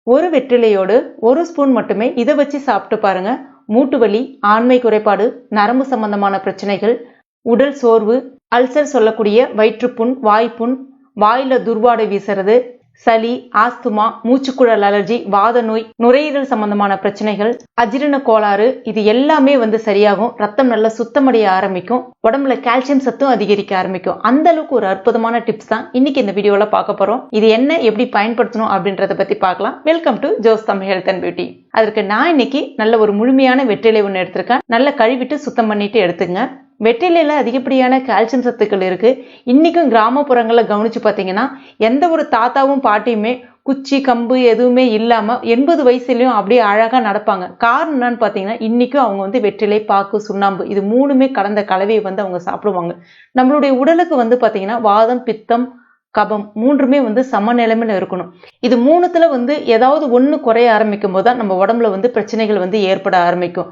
ஒரு வெற்றிலையோடு 1 ஸ்பூன் மட்டுமே இதை வச்சு சாப்பிட்டு பாருங்க. மூட்டு வலி, ஆண்மை குறைபாடு, நரம்பு சம்பந்தமான பிரச்சனைகள், உடல் சோர்வு, அல்சர் சொல்லக்கூடிய வயிற்றுப்புண், வாய்ப்புண், வாயில துர்வாடை வீசுறது, சளி, ஆஸ்துமா, மூச்சுக்குழல் அலர்ஜி, வாத நோய், நுரையீரல் சம்பந்தமான பிரச்சனைகள், அஜீரண கோளாறு, இது எல்லாமே சரியாகும். ரத்தம் நல்லா சுத்தமடைய ஆரம்பிக்கும். உடம்புல கால்சியம் சத்தும் அதிகரிக்க ஆரம்பிக்கும். அந்த அளவுக்கு ஒரு அற்புதமான டிப்ஸ் தான் இன்னைக்கு இந்த வீடியோல பார்க்க போறோம். இது என்ன, எப்படி பயன்படுத்தணும் அப்படின்றத பத்தி பார்க்கலாம். Welcome to Jo's Tamil health and beauty. அதற்கு நான் இன்னைக்கு நல்ல ஒரு முழுமையான வெற்றிலை ஒன்று எடுத்திருக்கேன். நல்லா கழுவிட்டு சுத்தம் பண்ணிட்டு எடுத்துங்க. வெற்றிலையில அதிகப்படியான கால்சியம் சத்துக்கள் இருக்கு. இன்னைக்கும் கிராமப்புறங்கள்ல கவனிச்சு பார்த்தீங்கன்னா எந்த ஒரு தாத்தாவும் பாட்டியுமே குச்சி கம்பு எதுவுமே இல்லாம 80 வயசுலயும் அப்படியே அழகா நடப்பாங்க. காரணம் என்னன்னு பாத்தீங்கன்னா இன்னைக்கும் அவங்க வெற்றிலை, பாக்கு, சுண்ணாம்பு இது மூணுமே கலந்த கலவையை அவங்க சாப்பிடுவாங்க. நம்மளுடைய உடலுக்கு பாத்தீங்கன்னா வாதம், பித்தம், கபம் மூன்றுமே சமநிலைமையில இருக்கணும். இது மூணுத்துல ஏதாவது ஒண்ணு குறைய ஆரம்பிக்கும் போதுதான் நம்ம உடம்புல பிரச்சனைகள் ஏற்பட ஆரம்பிக்கும்.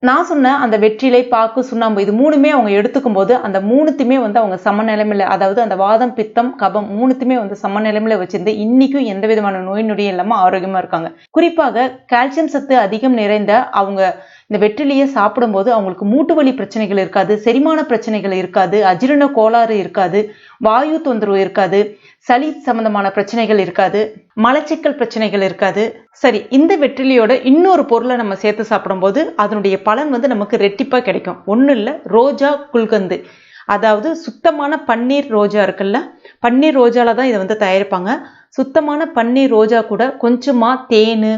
நான் சொன்ன அந்த வெற்றிலை, பாக்கு, சுண்ணாம்பு இது மூணுமே அவங்க எடுத்துக்கும் போது அந்த மூணுத்தையுமே அவங்க சமநிலைமையில, அதாவது அந்த வாதம், பித்தம், கபம் மூணுத்தையுமே சமநிலைமையில வச்சிருந்து இன்னைக்கும் எந்த விதமான நோய் நொடியும் இல்லாம ஆரோக்கியமா இருக்காங்க. குறிப்பாக கால்சியம் சத்து அதிகம் நிறைந்த அவங்க இந்த வெற்றிலையை சாப்பிடும் போது அவங்களுக்கு மூட்டு வலி பிரச்சனைகள் இருக்காது, செரிமான பிரச்சனைகள் இருக்காது, அஜீரண கோளாறு இருக்காது, வாயு தொந்தரவு இருக்காது, சளி சம்பந்தமான பிரச்சனைகள் இருக்காது, மலச்சிக்கல் பிரச்சனைகள் இருக்காது. சரி, இந்த வெற்றிலையோட இன்னொரு பொருளை நம்ம சேர்த்து சாப்பிடும் போது அதனுடைய பலன் நமக்கு ரெட்டிப்பா கிடைக்கும். ஒண்ணு இல்ல, ரோஜா குல்கந்து, அதாவது சுத்தமான பன்னீர் ரோஜா இருக்குல்ல, பன்னீர் ரோஜால தான் இதை தயாரிப்பாங்க. சுத்தமான பன்னீர் ரோஜா கூட கொஞ்சமா தேனு,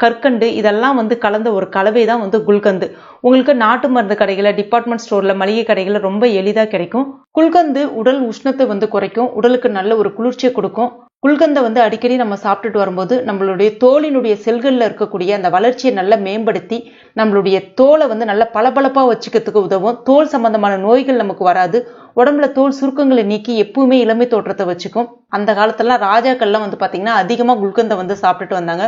கற்கண்டு இதெல்லாம் கலந்த ஒரு கலவை தான் குல்கந்து. உங்களுக்கு நாட்டு மருந்து கடைகளை, டிபார்ட்மெண்ட் ஸ்டோர்ல, மளிகை கடைகளை ரொம்ப எளிதா கிடைக்கும். குல்கந்து உடல் உஷ்ணத்தை குறைக்கும், உடலுக்கு நல்ல ஒரு குளிர்ச்சியை கொடுக்கும். குல்கந்தை அடிக்கடி நம்ம சாப்பிட்டுட்டு வரும்போது நம்மளுடைய தோலினுடைய செல்கள்ல இருக்கக்கூடிய அந்த வளர்ச்சியை நல்லா மேம்படுத்தி நம்மளுடைய தோலை நல்லா பளபளப்பா வச்சுக்கிறதுக்கு உதவும். தோல் சம்பந்தமான நோய்கள் நமக்கு வராது. உடம்புல தோல் சுருக்கங்களை நீக்கி எப்பவுமே இளமை தோற்றத்தை வச்சுக்கும். அந்த காலத்துல ராஜாக்கள்லாம் பாத்தீங்கன்னா அதிகமா குல்கந்தை சாப்பிட்டுட்டு வந்தாங்க.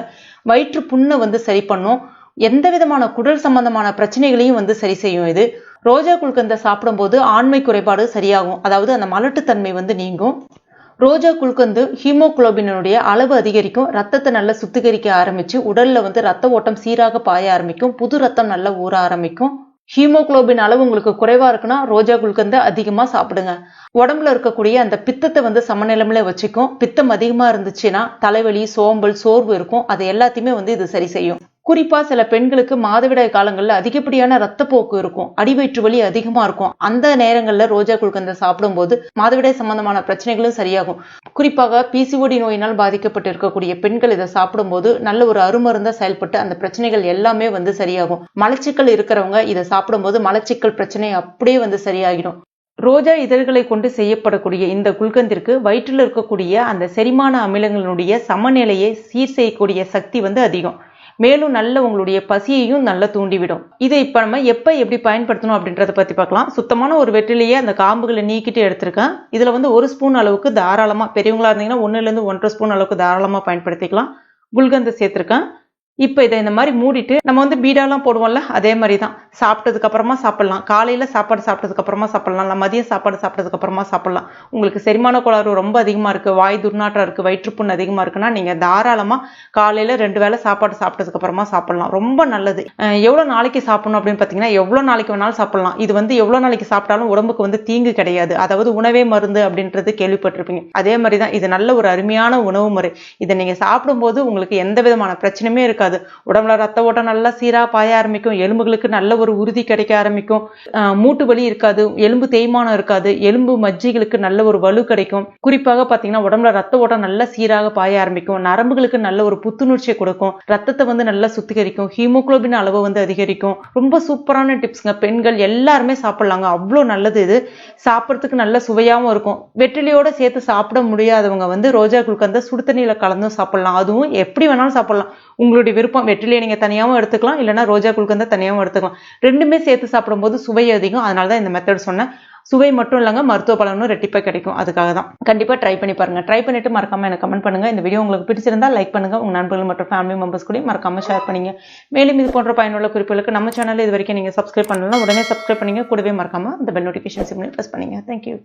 வயிற்று புண்ணை சரி பண்ணும். எந்த விதமான குடல் சம்பந்தமான பிரச்சனைகளையும் சரி செய்யும். இது ரோஜா குல்கந்தை சாப்பிடும் போது ஆண்மை குறைபாடு சரியாகும், அதாவது அந்த மலட்டுத்தன்மை நீங்கும். ரோஜா குல்கந்து ஹீமோகுளோபினுடைய அளவு அதிகரிக்கும். ரத்தத்தை நல்லா சுத்திகரிக்க ஆரம்பிச்சு உடல்ல ரத்த ஓட்டம் சீராக பாய ஆரம்பிக்கும். புது ரத்தம் நல்லா ஊற ஆரம்பிக்கும். ஹீமோகுளோபின் அளவு உங்களுக்கு குறைவா இருக்குன்னா ரோஜா குல்கந்தை அதிகமா சாப்பிடுங்க. உடம்புல இருக்கக்கூடிய அந்த பித்தத்தை சமநிலைமையில வச்சுக்கும். பித்தம் அதிகமா இருந்துச்சுன்னா தலைவலி, சோம்பல், சோர்வு இருக்கும். அது எல்லாத்தையுமே இது சரி செய்யும். குறிப்பா சில பெண்களுக்கு மாதவிடாய் காலங்கள்ல அதிகப்படியான ரத்தப்போக்கு இருக்கும், அடிவயிற்று வலி அதிகமா இருக்கும். அந்த நேரங்கள்ல ரோஜா குல்கந்தை சாப்பிடும் போது மாதவிடாய் சம்பந்தமான பிரச்சனைகளும் சரியாகும். குறிப்பாக பிசிஓடி நோயினால் பாதிக்கப்பட்டு இருக்கக்கூடிய பெண்கள் இதை சாப்பிடும் போது நல்ல ஒரு அருமருந்தா செயல்பட்டு அந்த பிரச்சனைகள் எல்லாமே சரியாகும். மலச்சிக்கல் இருக்கிறவங்க இதை சாப்பிடும் போது மலச்சிக்கல் பிரச்சனை அப்படியே சரியாகிடும். ரோஜா இதழ்களை கொண்டு செய்யப்படக்கூடிய இந்த குல்கந்திற்கு வயிற்றில் இருக்கக்கூடிய அந்த செரிமான அமிலங்களுடைய சமநிலையை சீர் செய்யக்கூடிய சக்தி அதிகம். மேலும் நல்ல உங்களுடைய பசியையும் நல்லா தூண்டிவிடும். இதை இப்ப நம்ம எப்படி பயன்படுத்தணும் அப்படின்றத பத்தி பார்க்கலாம். சுத்தமான ஒரு வெற்றிலையே அந்த காம்புகளை நீக்கிட்டு எடுத்திருக்கேன். இதுல 1 ஸ்பூன் அளவுக்கு தாராளமா, பெரியவங்களா இருந்தீங்கன்னா 1 to 1.5 ஸ்பூன் அளவுக்கு தாராளமா பயன்படுத்திக்கலாம். குல்கந்தை சேர்த்திருக்கேன். இப்ப இதை இந்த மாதிரி மூடிட்டு நம்ம பீடாலாம் போடுவோம்ல, அதே மாதிரி தான் சாப்பிட்டதுக்கு அப்புறமா சாப்பிடலாம். காலையில சாப்பாடு சாப்பிட்டதுக்கு அப்புறமா சாப்பிடலாம், மதியம் சாப்பாடு சாப்பிட்டதுக்கு அப்புறமா சாப்பிடலாம். உங்களுக்கு செரிமான கோளாறு ரொம்ப அதிகமா இருக்கு, வாய் துர்நாற்றம் இருக்கு, வயிற்றுப்புண் அதிகமா இருக்குன்னா நீங்க தாராளமா காலையில 2 வேளை சாப்பாடு சாப்பிட்டதுக்கு அப்புறமா சாப்பிடலாம். ரொம்ப நல்லது. எவ்வளவு நாளைக்கு சாப்பிடணும் அப்படின்னு பாத்தீங்கன்னா எவ்வளவு நாளைக்கு வேணாலும் சாப்பிடலாம். இது எவ்வளவு நாளைக்கு சாப்பிட்டாலும் உடம்புக்கு தீங்கு கிடையாது. அதாவது உணவே மருந்து அப்படின்றது கேள்விப்பட்டிருப்பீங்க. அதே மாதிரிதான் இது நல்ல ஒரு அருமையான உணவு முறை. இதை நீங்க சாப்பிடும் போது உங்களுக்கு எந்த விதமான பிரச்சனையுமே இருக்காது. உடம்புல ரத்த ஓட்டம் நல்லா சீரா பாய ஆரம்பிக்கும். எலும்புகளுக்கு நல்ல ஒரு உறுதி கிடைக்க ஆரம்பிக்கும். மூட்டு வலி இருக்காது, எலும்பு தேய்மானம் இருக்காது, எலும்பு மஜ்ஜைகளுக்கு நல்ல ஒரு வலு கிடைக்கும். குறிப்பாக பாத்தீங்கன்னா உடம்புல ரத்த ஓட்டம் நல்லா சீராக பாய ஆரம்பிக்கும். நரம்புகளுக்கு நல்ல ஒரு புத்துணர்ச்சியை கொடுக்கும். ரத்தத்தை நல்லா சுத்திகரிக்கும். ஹீமோகுளோபின் அளவு அதிகரிக்கும். ரொம்ப சூப்பரான டிப்ஸ்ங்க. பெண்கள் எல்லாருமே சாப்பிடலாங்க, அவ்வளோ நல்லது. இது சாப்பிட்றதுக்கு நல்ல சுவையாகவும் இருக்கும். வெற்றிலையோட சேர்த்து சாப்பிட முடியாதவங்க ரோஜா குல்கந்தை சுடு தண்ணியில கலந்தும் சாப்பிடலாம். அதுவும் எப்படி வேணாலும் சாப்பிடலாம், உங்களுடைய விருப்பம். வெற்றிலையை நீங்க தனியாகவும் எடுத்துக்கலாம், இல்லைன்னா ரோஜா குல்கந்தை தனியாகவும் எடுத்துக்கலாம். ரெண்டுமே சேர்த்து சாப்பிடும் போது சுவை அதிகம். அதனாலதான் இந்த மெத்தட் சொன்னேன். சுவை மட்டும் இல்லைங்க, மருத்துவ பலனும் ரெட்டிப்பா கிடைக்கும். அதுக்காக தான் கண்டிப்பா ட்ரை பண்ணி பாருங்க. ட்ரை பண்ணிட்டு மறக்காம எனக்கு கமெண்ட் பண்ணுங்க. இந்த வீடியோ உங்களுக்கு பிடிச்சிருந்தா லைக் பண்ணுங்க. உங்க நண்பர்கள் மற்றும் ஃபேமிலி மெம்பர்ஸ் கூட மறக்காம ஷேர் பண்ணுங்க. மேலும் இது போன்ற பயனுள்ள குறிப்புகளுக்கு நம்ம சேனல் இது வரைக்கும் நீங்க சப்ஸ்கிரைப் பண்ணலாம், உடனே சப்ஸ்கிரைப் பண்ணீங்க. கூடவே மறக்காம இந்த பெல் நோட்டிபிகேஷன் சிம்லையும் பிரஸ் பண்ணுங்க. தேங்க்யூ.